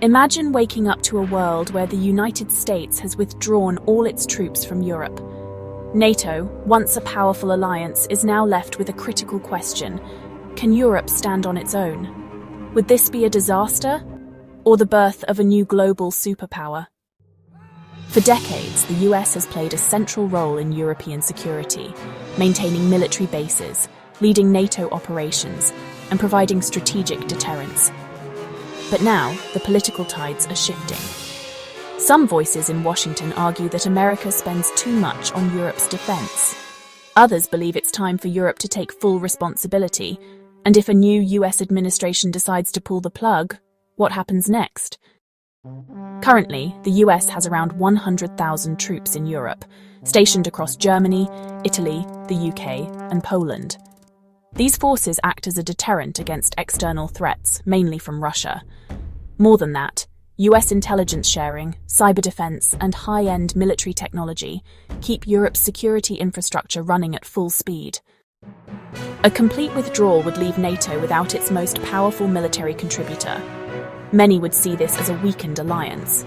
Imagine waking up to a world where the United States has withdrawn all its troops from Europe. NATO, once a powerful alliance, is now left with a critical question. Can Europe stand on its own? Would this be a disaster, or the birth of a new global superpower? For decades, the US has played a central role in European security, maintaining military bases, leading NATO operations, and providing strategic deterrence. But now, the political tides are shifting. Some voices in Washington argue that America spends too much on Europe's defense. Others believe it's time for Europe to take full responsibility, and if a new US administration decides to pull the plug, what happens next? Currently, the US has around 100,000 troops in Europe, stationed across Germany, Italy, the UK, and Poland. These forces act as a deterrent against external threats, mainly from Russia. More than that, US intelligence sharing, cyber defense, and high-end military technology keep Europe's security infrastructure running at full speed. A complete withdrawal would leave NATO without its most powerful military contributor. Many would see this as a weakened alliance.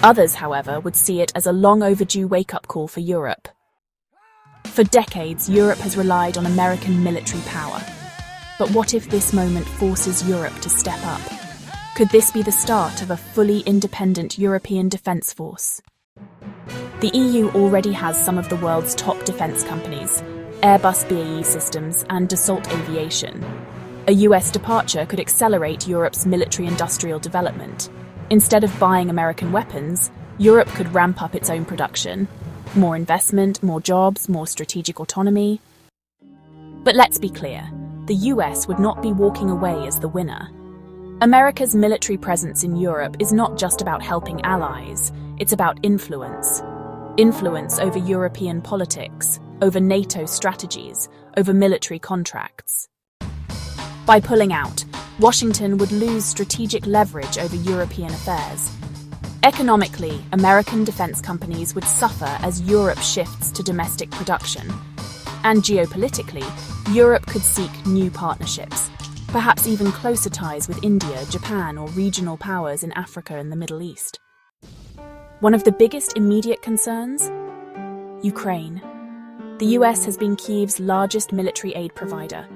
Others, however, would see it as a long-overdue wake-up call for Europe. For decades, Europe has relied on American military power. But what if this moment forces Europe to step up? Could this be the start of a fully independent European defence force? The EU already has some of the world's top defence companies, Airbus BAE Systems and Dassault Aviation. A US departure could accelerate Europe's military-industrial development. Instead of buying American weapons, Europe could ramp up its own production. More investment, more jobs, more strategic autonomy. But let's be clear, the US would not be walking away as the winner. America's military presence in Europe is not just about helping allies, it's about influence. Influence over European politics, over NATO strategies, over military contracts. By pulling out, Washington would lose strategic leverage over European affairs. Economically, American defense companies would suffer as Europe shifts to domestic production. And geopolitically, Europe could seek new partnerships, perhaps even closer ties with India, Japan, or regional powers in Africa and the Middle East. One of the biggest immediate concerns? Ukraine. The US has been Kyiv's largest military aid provider.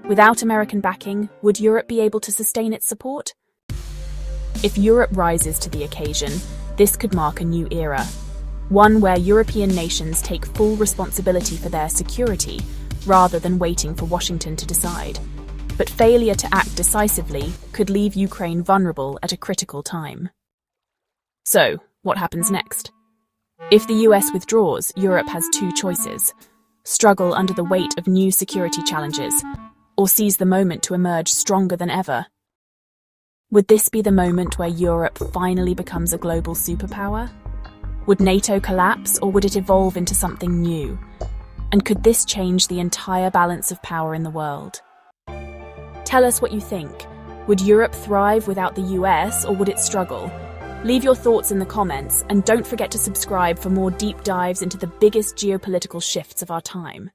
Without American backing, would Europe be able to sustain its support? If Europe rises to the occasion, this could mark a new era. One where European nations take full responsibility for their security, rather than waiting for Washington to decide. But failure to act decisively could leave Ukraine vulnerable at a critical time. So, what happens next? If the US withdraws, Europe has two choices: struggle under the weight of new security challenges, or seize the moment to emerge stronger than ever. Would this be the moment where Europe finally becomes a global superpower? Would NATO collapse, or would it evolve into something new? And could this change the entire balance of power in the world? Tell us what you think. Would Europe thrive without the US, or would it struggle? Leave your thoughts in the comments, and don't forget to subscribe for more deep dives into the biggest geopolitical shifts of our time.